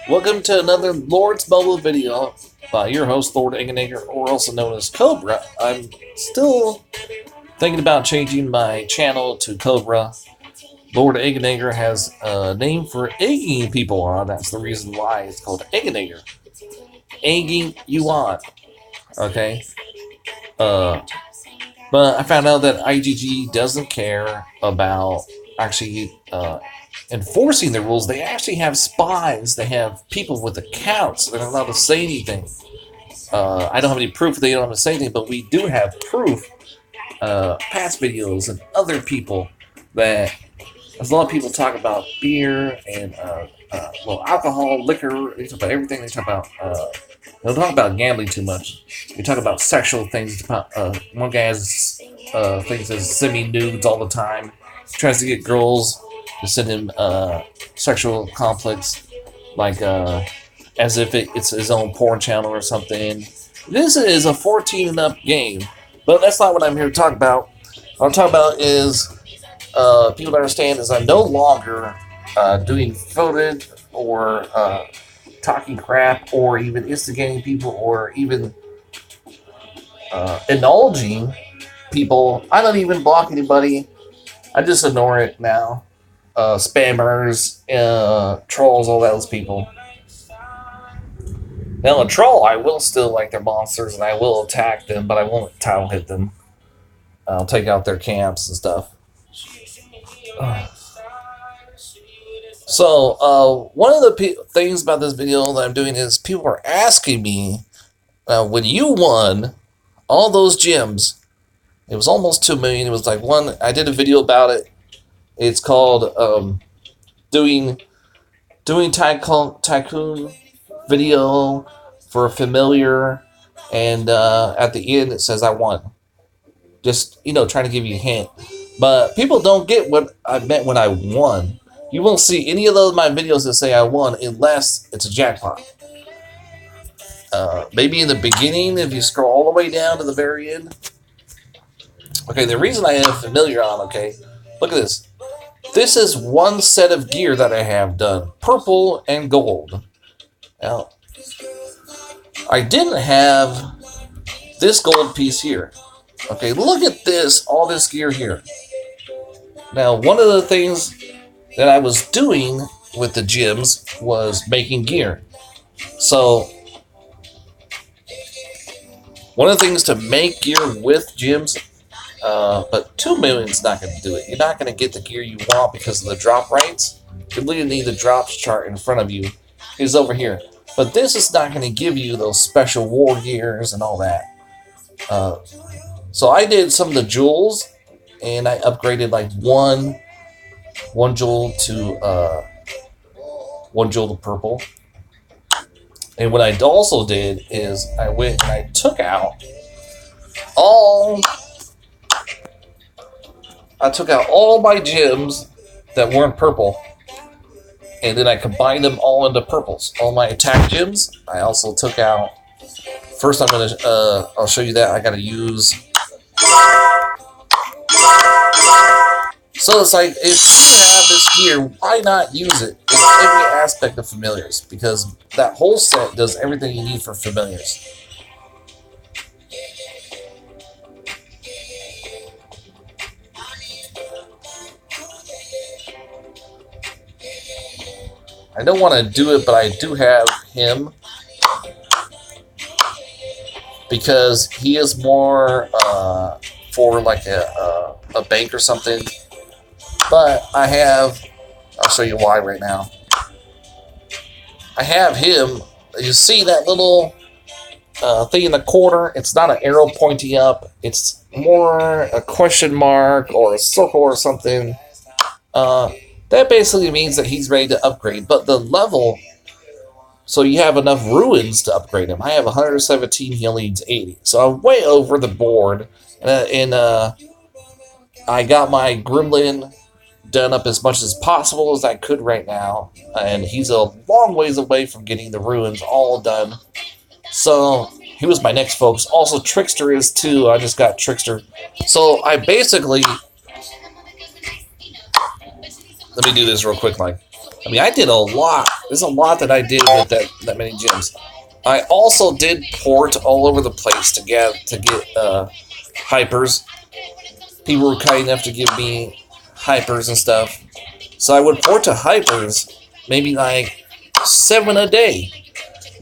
Welcome to another Lord's Mobile video by your host, Lord Eggenager, or also known as Cobra. I'm still thinking about changing my channel to Cobra. Lord Eggenager has a name for egging people on. That's the reason why it's called Eggenager. Egging you on. Okay? But I found out that IGG doesn't care about actually enforcing the rules. They actually have spies. They have people with accounts. They're not allowed to say anything. I don't have any proof they don't have to say anything, but we do have proof. Past videos and other people that there's a lot of people talk about beer and alcohol, liquor. They talk about everything. They talk about they don't talk about gambling too much. They talk about sexual things. One guy has things as semi-nudes all the time. He tries to get girls to send him sexual complex, like as if it's his own porn channel or something. This is a 14 and up game, but that's not what I'm here to talk about. What I'm talking about is people to understand is I'm no longer doing footage or talking crap or even instigating people or even indulging people. I don't even block anybody. I just ignore it now. Spammers, trolls, all those people. Now, a troll, I will still like their monsters and I will attack them, but I won't tile hit them. I'll take out their camps and stuff. So, one of the things about this video that I'm doing is people are asking me, when you won all those gems, it was almost 2 million. It was like I did a video about it. It's called doing tycoon video for a familiar, and at the end it says I won. Just trying to give you a hint, but people don't get what I meant when I won. You won't see any of my videos that say I won unless it's a jackpot. Maybe in the beginning, if you scroll all the way down to the very end. Okay, the reason I have familiar on. Okay, look at this. This is one set of gear that I have done, purple and gold. Now, I didn't have this gold piece here. Okay, look at this, all this gear here. Now, one of the things that I was doing with the gems was making gear. So, one of the things to make gear with gems, but 2 million is not going to do it. You're not going to get the gear you want because of the drop rates. You really need the drops chart in front of you. It's over here. But this is not going to give you those special war gears and all that. So I did some of the jewels, and I upgraded like one jewel to purple. And what I also did is I went and I took out all my gems that weren't purple, and then I combined them all into purples. All my attack gems, I also took out. First, I'll show you that. I gotta use. So it's like, if you have this gear, why not use it in every aspect of familiars? Because that whole set does everything you need for familiars. I don't want to do it, but I do have him because he is more for like a bank or something. But I'll show you why right now. I have him. You see that little thing in the corner? It's not an arrow pointing up. It's more a question mark or a circle or something. That basically means that he's ready to upgrade. But the level, so you have enough ruins to upgrade him. I have 117, he only needs 80. So I'm way over the board. And I got my gremlin done up as much as possible as I could right now. And he's a long ways away from getting the ruins all done. So he was my next focus. Also, Trickster is too. I just got Trickster. So I basically... Let me do this real quick. I did a lot There's a lot that I did with that many gems. I also did port all over the place to get hypers. People were kind enough to give me hypers and stuff. So I would port to hypers maybe like 7 a day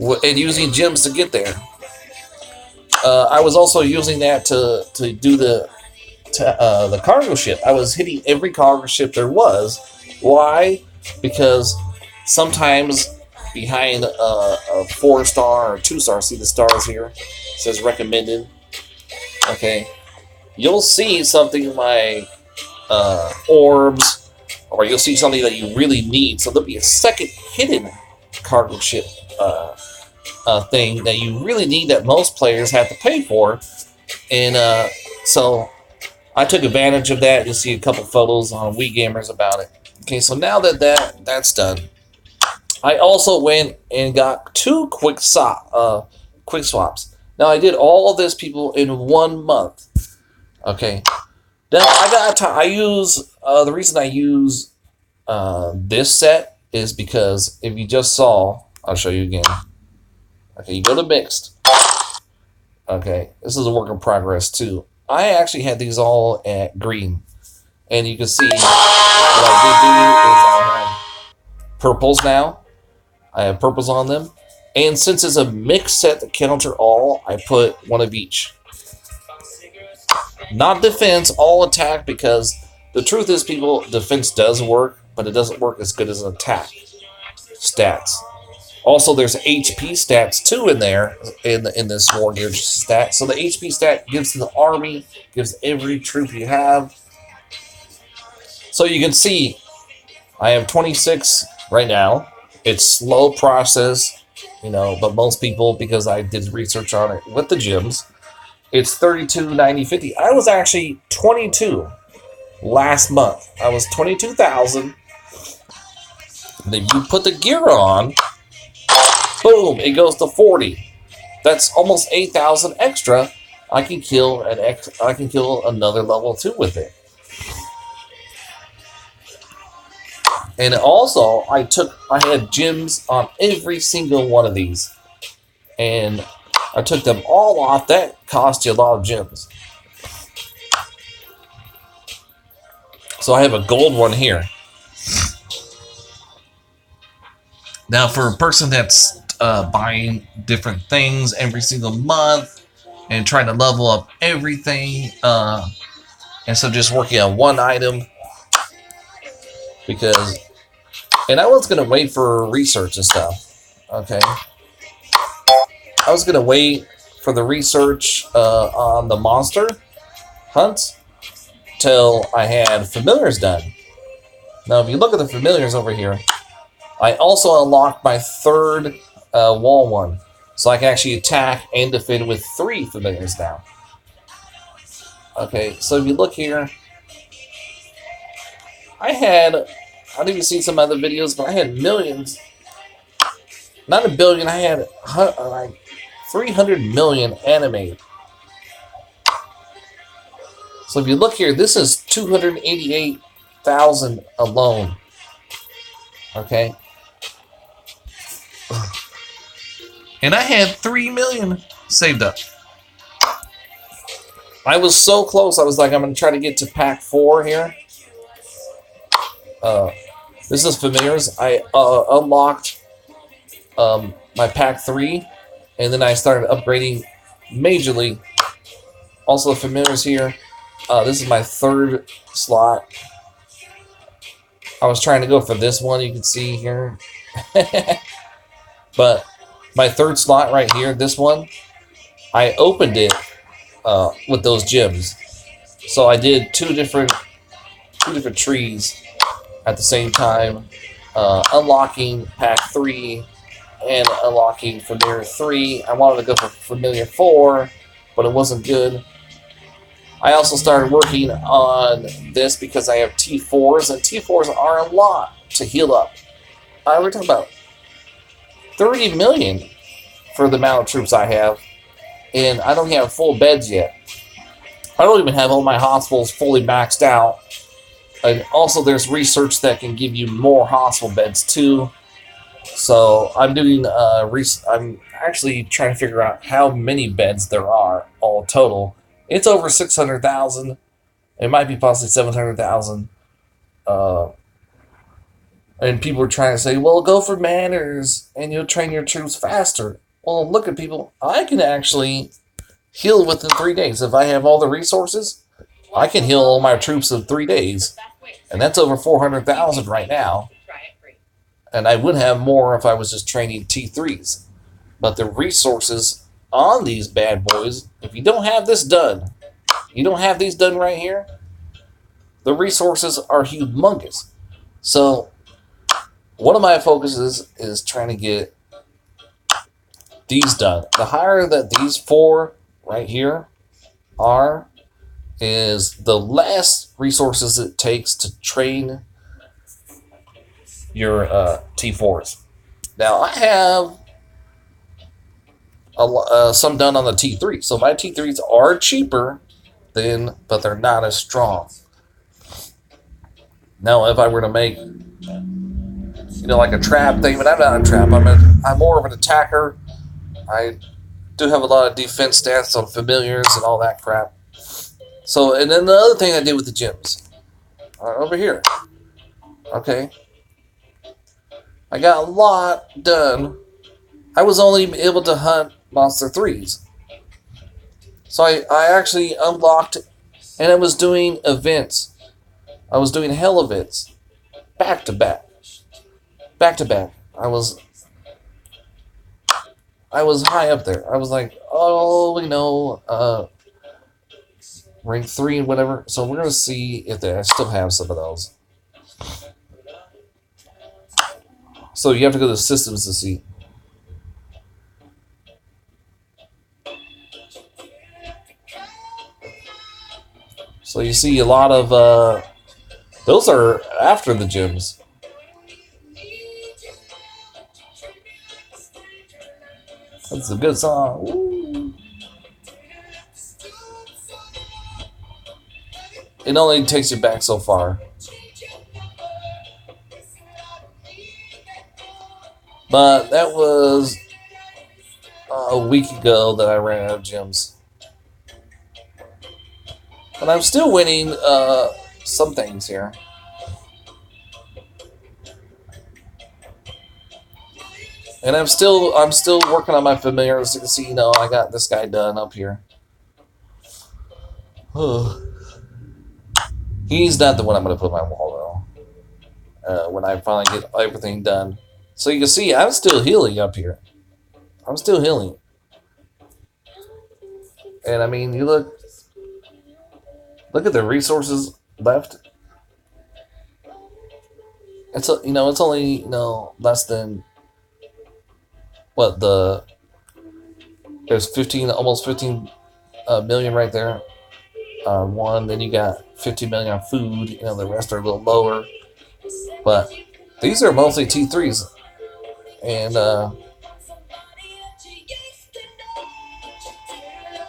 and using gems to get there. I was also using that to do the cargo ship. I was hitting every cargo ship there was. Why? Because sometimes behind a 4-star or 2-star, see the stars here, it says recommended. Okay, you'll see something like orbs, or you'll see something that you really need. So there'll be a second hidden cargo ship thing that you really need that most players have to pay for, and so I took advantage of that. You'll see a couple photos on Wii Gamers about it. Okay, so now that's done, I also went and got 2 quick swaps. Now I did all of this, people, in 1 month. Okay, now I use the reason I use this set is because if you just saw, I'll show you again. Okay, you go to mixed. Okay, this is a work in progress too. I actually had these all at green, and you can see what I did do is I have purples now. I have purples on them, and since it's a mixed set to counter all, I put 1 of each. Not defense, all attack, because the truth is, people, defense does work, but it doesn't work as good as an attack stats. Also, there's HP stats too in there in this War Gear stat. So the HP stat gives to the army, gives every troop you have. So you can see, I have 26 right now. It's slow process, but most people, because I did research on it with the gems, it's 32, 90, 50. I was actually 22 last month. I was 22,000. And if you put the gear on, boom, it goes to 40. That's almost 8,000 extra. I can kill another level 2 with it. And also, I had gems on every single one of these, and I took them all off. That cost you a lot of gems. So I have a gold one here. Now, for a person that's buying different things every single month and trying to level up everything, instead of just working on one item, and I was going to wait for research and stuff, okay? I was going to wait for the research on the monster hunts till I had familiars done. Now, if you look at the familiars over here, I also unlocked my 3rd wall one, so I can actually attack and defend with 3 familiars now. Okay, so if you look here, I don't even see some other videos, but I had millions. Not a billion, I had like 300 million animated. So if you look here, this is 288,000 alone. Okay. And I had 3 million saved up. I was so close, I was like, I'm going to try to get to pack 4 here. This is familiars. I unlocked my pack 3, and then I started upgrading majorly. Also, familiars here. This is my 3rd slot. I was trying to go for this one, you can see here. But my 3rd slot right here, this one, I opened it with those gems. So I did two different trees at the same time, unlocking pack 3 and unlocking familiar 3. I wanted to go for familiar 4, but it wasn't good. I also started working on this because I have T4s, and T4s are a lot to heal up. We're talking about 30 million for the amount of troops I have, and I don't have full beds yet. I don't even have all my hospitals fully maxed out. And also there's research that can give you more hospital beds too. So I'm doing. I'm actually trying to figure out how many beds there are all total. It's over 600,000. It might be possibly 700,000. Uh, and people are trying to say, well, go for manners and you'll train your troops faster. Well, look at people. I can actually heal within 3 days. If I have all the resources, I can heal all my troops in 3 days. And that's over 400,000 right now. And I would have more if I was just training T3s. But the resources on these bad boys, if you don't have this done, you don't have these done right here, the resources are humongous. So one of my focuses is trying to get these done. The higher that these 4 right here are, is the less resources it takes to train your T4s. Now I have some done on the T3, so my T3s are cheaper but they're not as strong. Now, if I were to make, like a trap thing, but I'm not a trap. I'm more of an attacker. I do have a lot of defense stats on familiars and all that crap. So, and then the other thing I did with the gyms, over here. Okay, I got a lot done. I was only able to hunt Monster 3s. So I actually unlocked, and I was doing events. I was doing hell events. Back to back. Back to back. I was high up there. I was like, rank 3 and whatever. So we're going to see if I still have some of those. So you have to go to systems to see. So you see a lot of, those are after the gyms. That's a good song. Ooh. It only takes you back so far. But that was a week ago that I ran out of gyms. But I'm still winning some things here. And I'm still working on my familiars. You can see, I got this guy done up here. He's not the one I'm going to put on my wall, though. When I finally get everything done. So you can see, I'm still healing up here. I'm still healing. And I mean, you look at the resources left. It's it's only less than what there's 15, almost 15 million right there. One, then you got 15 million on food. The rest are a little lower, but these are mostly T3s, and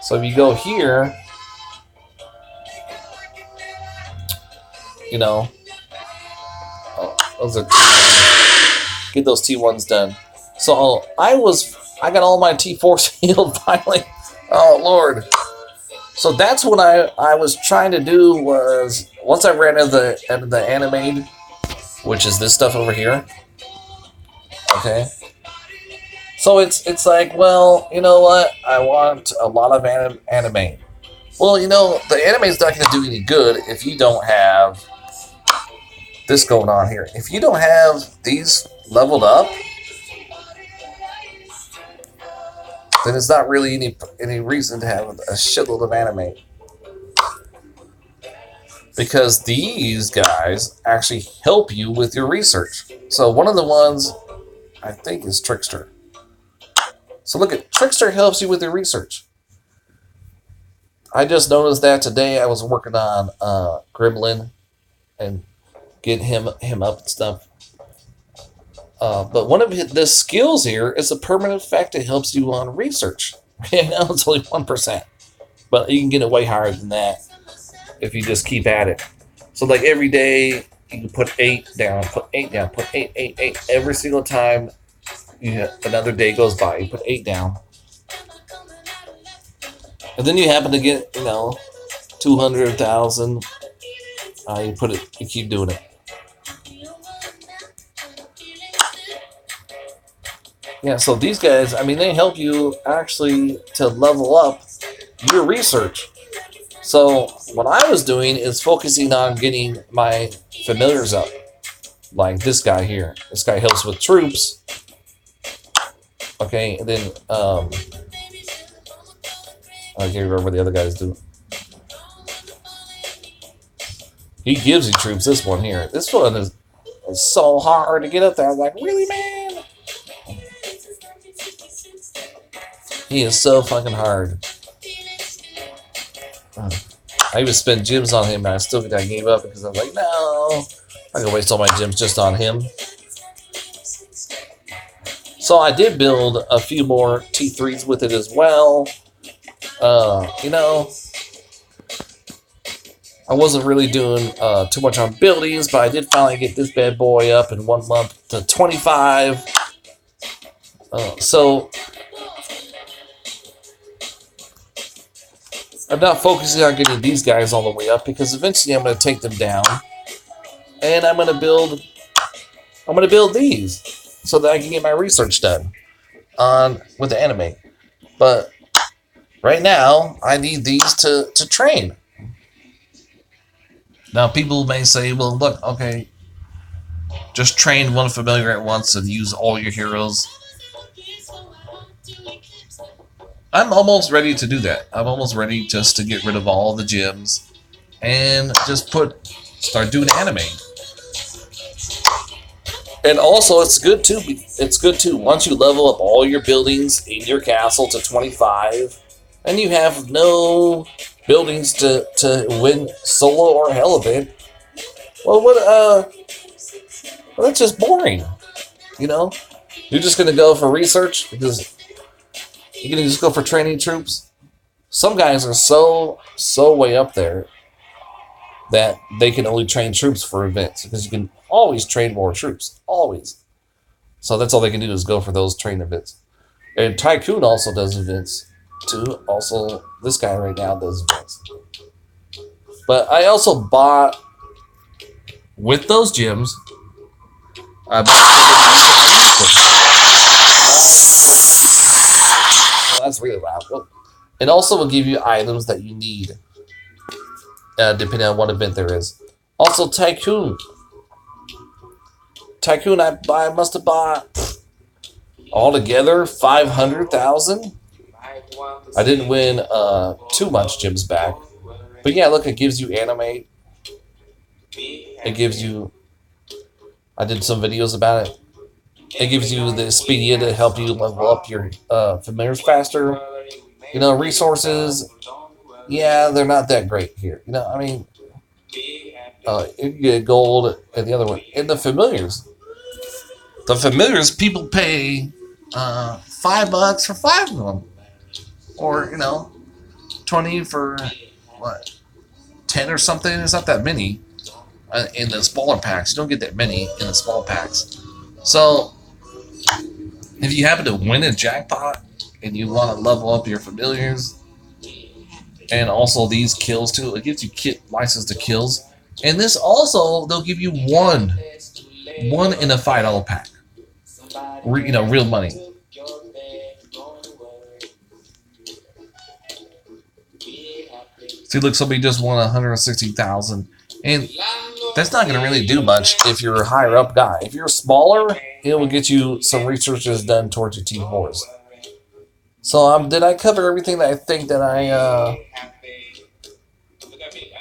so if you go here, those are T1s. Get those T1s done. So I got all my T4s healed finally. Oh Lord. So that's what I was trying to do was, once I ran out of the animate, which is this stuff over here. Okay. So it's like, well, you know what? I want a lot of anime. Well, the anime's not going to do any good if you don't have this going on here. If you don't have these leveled up, then it's not really any reason to have a shitload of anime. Because these guys actually help you with your research. So one of the ones, I think, is Trickster. So look at, Trickster helps you with your research. I just noticed that today. I was working on Gremlin and getting him up and stuff. But one of the skills here is a permanent effect that helps you on research. It's only 1%. But you can get it way higher than that if you just keep at it. So like every day, you can put 8 down, put 8 down, put 8, 8, 8 every single time Another day goes by. You put 8 down. And then you happen to get, 200,000. You keep doing it. Yeah, so these guys, I mean, they help you actually to level up your research. So what I was doing is focusing on getting my familiars up. Like this guy here. This guy helps with troops. Okay, and then, I can't remember what the other guys do. He gives you troops, this one here. This one is so hard to get up there. I'm like, really, man? He is so fucking hard. I even spent gems on him, and I gave up because I was like, no. I'm going to waste all my gems just on him. So I did build a few more T3s with it as well. I wasn't really doing too much on buildings, but I did finally get this bad boy up in 1 month to 25. So I'm not focusing on getting these guys all the way up because eventually I'm going to take them down, and I'm going to build these so that I can get my research done with the anime. But right now I need these to train. Now, people may say, well, look, okay, just train one familiar at once and use all your heroes. I'm almost ready to do that. I'm almost ready just to get rid of all the gems and just start doing anime. And also, it's good too. Once you level up all your buildings in your castle to 25, and you have no buildings to win solo or hell event, well, that's just boring. You're just gonna go for research because you're gonna just go for training troops. Some guys are so way up there that they can only train troops for events because you can always train more troops, always. So that's all they can do is go for those train events. And Tycoon also does events too. Also, this guy right now does events. But I also bought, with those gems, I bought that's really loud. It also will give you items that you need, depending on what event there is. Also, Tycoon, I must have bought altogether 500,000. I didn't win too much gems back. But yeah, look, it gives you animate. It gives you... I did some videos about it. It gives you the Expedia to help you level up your familiars faster. Resources. Yeah, they're not that great here. You get gold and the other one. And the familiars. The familiars, people pay $5 for 5 of them. Or, 20 for, 10 or something? It's not that many in the smaller packs. You don't get that many in the small packs. So, if you happen to win a jackpot and you want to level up your familiars, and also these kills too, it gives you license to kills. And this also, they'll give you one in a $5 pack. Real money. See, look, somebody just won 160,000, and that's not going to really do much if you're a higher up guy. If you're smaller, it will get you some researches done towards your T4s. So, did I cover everything that I think that I?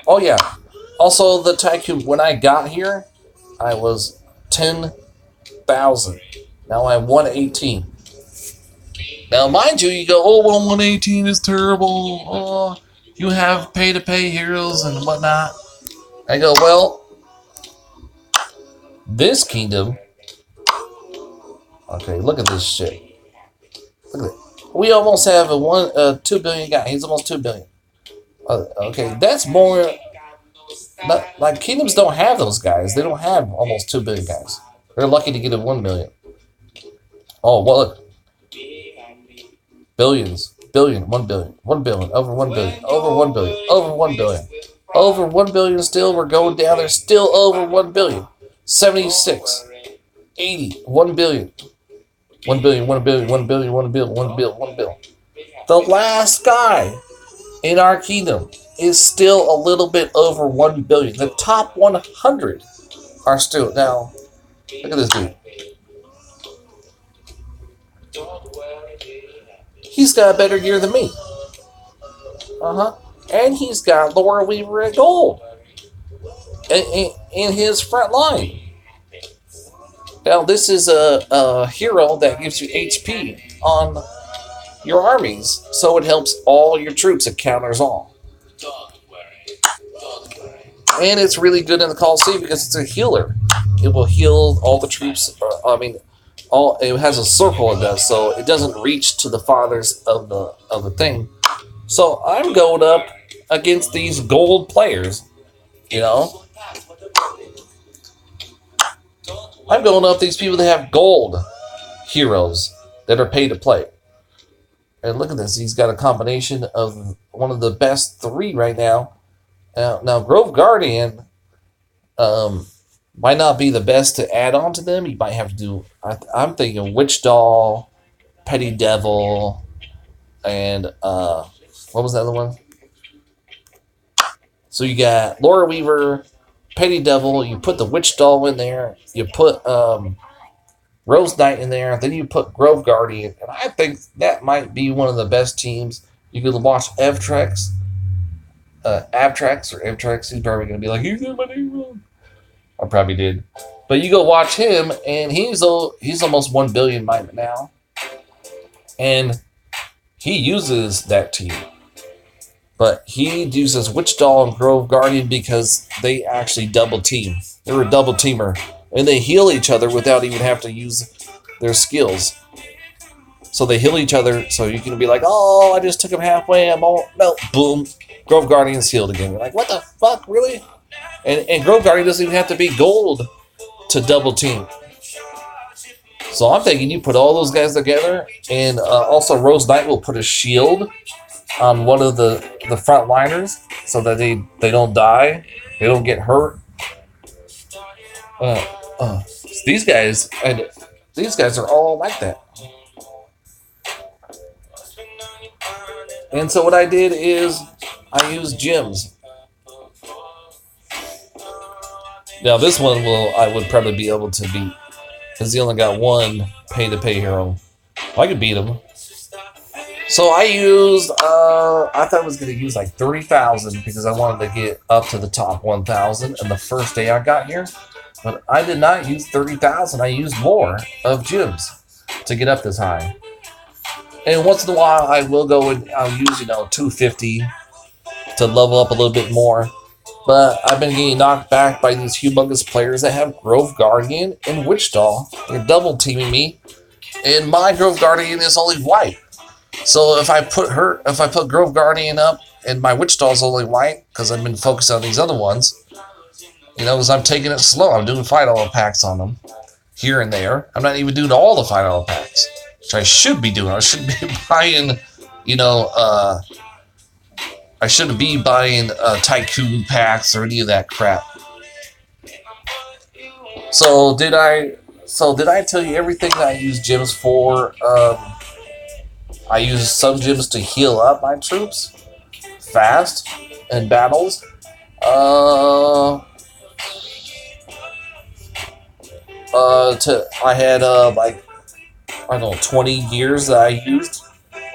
Oh yeah. Also, the Tycoon. When I got here, I was 10,000. Now I'm 118. Now, mind you, you go, oh, well, 118 is terrible. Oh, you have pay-to-pay heroes and whatnot. I go, well, this kingdom. Okay, look at this shit. Look at it. We almost have a 2 billion guy. He's almost 2 billion. Okay, that's more. Like kingdoms don't have those guys. They don't have almost 2 billion guys. They're lucky to get a 1 million. Oh, well, look. Billions. Billion. 1 billion. 1 billion. Over 1 billion. Over 1 billion. Over 1 billion. Over 1 billion still. We're going down there. Still over 1 billion. 76. 80. 1 billion. 1 billion. 1 billion. 1 billion. 1 billion. 1 billion. 1 billion. The last guy in our kingdom is still a little bit over 1 billion. The top 100 are still. Now, look at this dude. He's got better gear than me. And he's got Laura Weaver at gold in his front line. Now, this is a hero that gives you HP on your armies, so it helps all your troops. It counters all. And it's really good in the Colosseum because it's a healer. It will heal all the troops. It has a circle it does, so it doesn't reach to the farthest of the thing. So I'm going up against these gold players, you know. I'm going up these people that have gold heroes that are paid to play. And look at this. He's got a combination of one of the best 3 right now. Now Grove Guardian might not be the best to add on to them. You might have to do... I'm thinking Witch Doll, Petty Devil, and... what was the other one? So you got Laura Weaver, Petty Devil. You put the Witch Doll in there. You put Rose Knight in there. Then you put Grove Guardian. And I think that might be one of the best teams. You could watch Avtrax. He's probably going to be like, you got my name wrong. I probably did. But you go watch him, and he's almost 1 billion might now. And he uses that team. But he uses Witch Doll and Grove Guardian because they actually double team. They're a double teamer. And they heal each other without even having to use their skills. So they heal each other, so you can be like, oh, I just took him halfway, no, boom. Grove Guardian's healed again. You're like, what the fuck, really? And Grove Guardian doesn't even have to be gold to double team. So I'm thinking you put all those guys together, and also Rose Knight will put a shield on one of the front liners so that they don't die, they don't get hurt. These guys are all like that. And so what I did is I used gems. Now this one I would probably be able to beat because he only got 1 pay-to-pay hero. I could beat him. So I used, I thought I was going to use like 30,000 because I wanted to get up to the top 1,000 and the first day I got here. But I did not use 30,000. I used more of gems to get up this high. And once in a while I will go and I'll use, 250 to level up a little bit more. But I've been getting knocked back by these humongous players that have Grove Guardian and Witch Doll. They're double teaming me. And my Grove Guardian is only white. So if I put Grove Guardian up and my Witch Doll is only white, because I've been focused on these other ones, because I'm taking it slow. I'm doing fight all packs on them here and there. I'm not even doing all the fight all packs, which I should be doing. I should be buying, I shouldn't be buying Tycoon packs or any of that crap. So did I tell you everything that I use gems for? I use some gems to heal up my troops fast in battles. I had 20 gears that I used,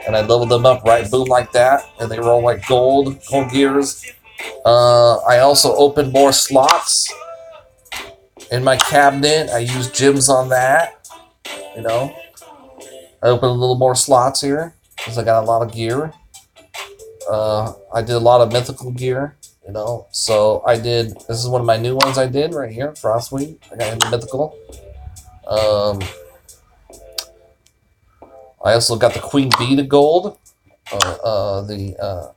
and I leveled them up right boom like that, and they were all like gold gears. I also opened more slots in my cabinet. I used gems on that, I opened a little more slots here because I got a lot of gear. I did a lot of mythical gear, so this is one of my new ones I did right here, Frostweed. I got into mythical. I also got the Queen Bee to gold, the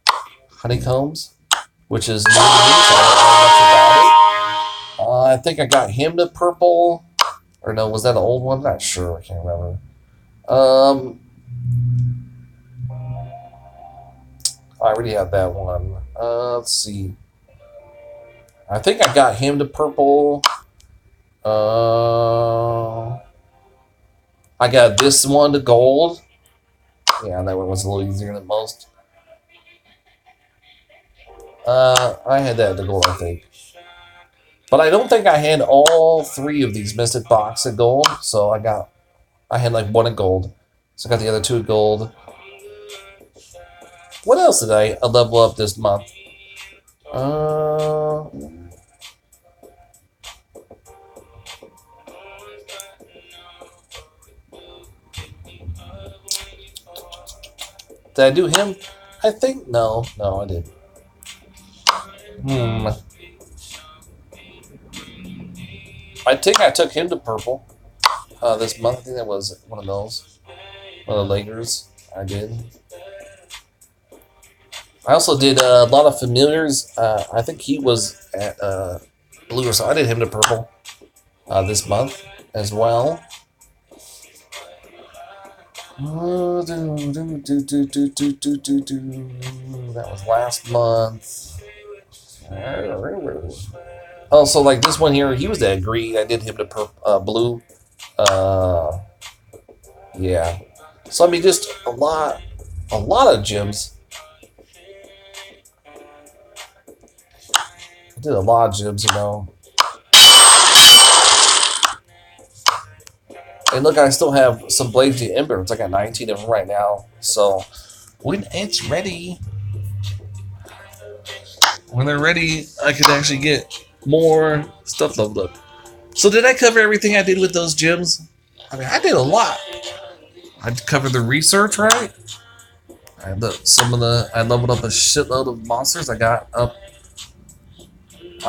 honeycombs, which is new to me, so I don't know much about it. I think I got him to purple, or no, was that an old one? Not sure, I can't remember. I already have that one. Let's see. I think I got him to purple. I got this one to gold. Yeah, that one was a little easier than most. I had that to gold, I think. But I don't think I had all 3 of these Mystic Box at gold. So I had like 1 at gold. So I got the other 2 at gold. What else did I level up this month? Did I do him? I think no, I didn't. I think I took him to purple this month. I think that was one of those. One of the Lakers. I did. I also did a lot of familiars. I think he was at blue, so I did him to purple this month as well. That was last month. Oh, so like this one here, he was at green. I did him to blue. Yeah. So I mean, just a lot of gems. I did a lot of gems, you know. And look, I still have some Blazing Embers. I got 19 of them right now. So when it's ready, when they're ready, I could actually get more stuff leveled up. So did I cover everything I did with those gems? I mean, I did a lot. I covered the research, right? I leveled up a shitload of monsters. I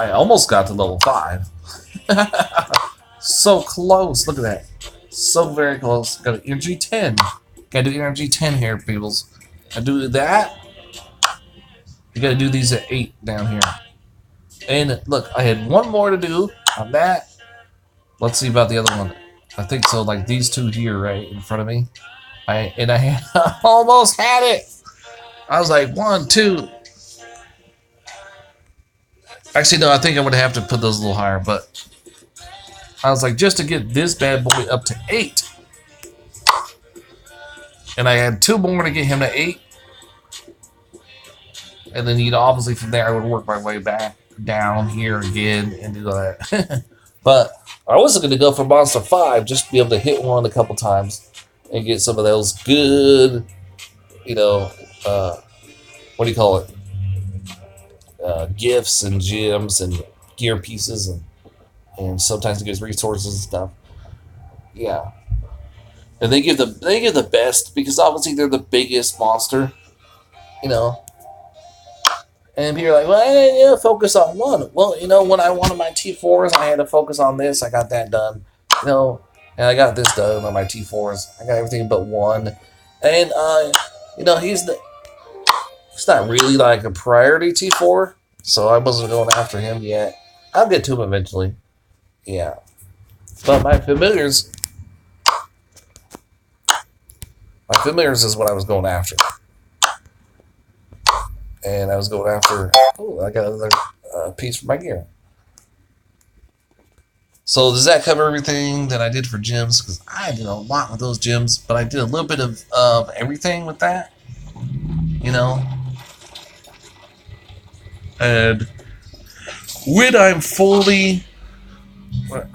almost got to level 5. So close. Look at that. So very close. Got an energy 10. Gotta do energy 10 here, peoples. I do that. You gotta do these at 8 down here. And look, I had 1 more to do on that. Let's see about the other one. I think so, like these 2 here, right in front of me. I almost had it. I was like 1, 2. Actually, no, I think I'm gonna have to put those a little higher, but I was like, just to get this bad boy up to 8. And I had 2 more to get him to 8. And then, obviously from there, I would work my way back down here again and do that. But I wasn't going to go for Monster 5, just to be able to hit one a couple times and get some of those good, what do you call it? Gifts and gems and gear pieces and sometimes it gives resources and stuff. Yeah. And they give the best because obviously they're the biggest monster, And people are like, well, I didn't focus on one. Well, when I wanted my T4s, I had to focus on this. I got that done, and I got this done on my T4s. I got everything but one, and he's not really like a priority T4, so I wasn't going after him yet. I'll get to him eventually. Yeah, but my familiars is what I was going after. And I was going after, I got another piece for my gear. So does that cover everything that I did for gems? Because I did a lot with those gems, but I did a little bit of everything with that. And when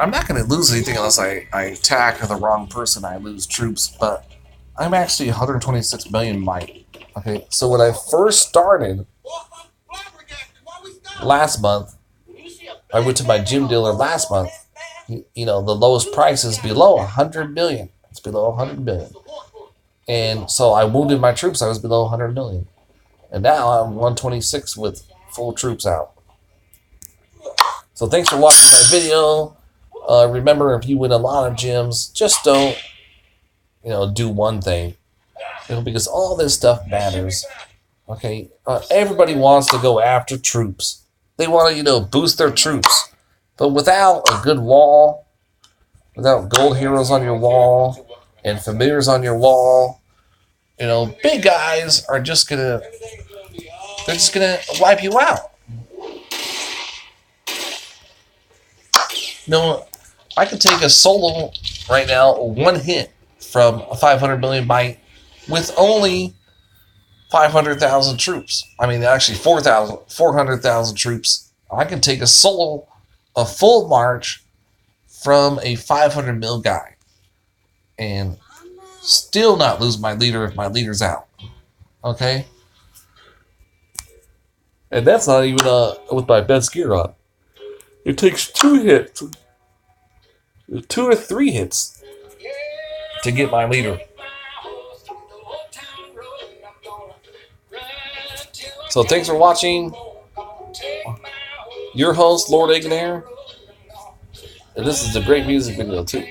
I'm not going to lose anything unless I attack the wrong person, I lose troops, but I'm actually 126 million might. Okay, so when I first started last month, I went to my gym dealer last month. The lowest price is below 100 million. It's below 100 million. And so I wounded my troops. I was below 100 million. And now I'm 126 with full troops out. So thanks for watching my video. Remember, if you win a lot of gyms, just don't, do one thing. Because all this stuff matters. Okay, everybody wants to go after troops. They want to, boost their troops. But without a good wall, without gold heroes on your wall, and familiars on your wall. You know, big guys are just gonna wipe you out. No, I could take a solo right now, one hit from a 500 million bite with only 500,000 troops. I mean, actually 400,000 troops. I can take a solo, a full march from a 500 mil guy and still not lose my leader if my leader's out. Okay? And that's not even with my best gear on. It takes 2 hits, 2 or 3 hits to get my leader. So thanks for watching. Your host, Lord Ignair. And this is a great music video too.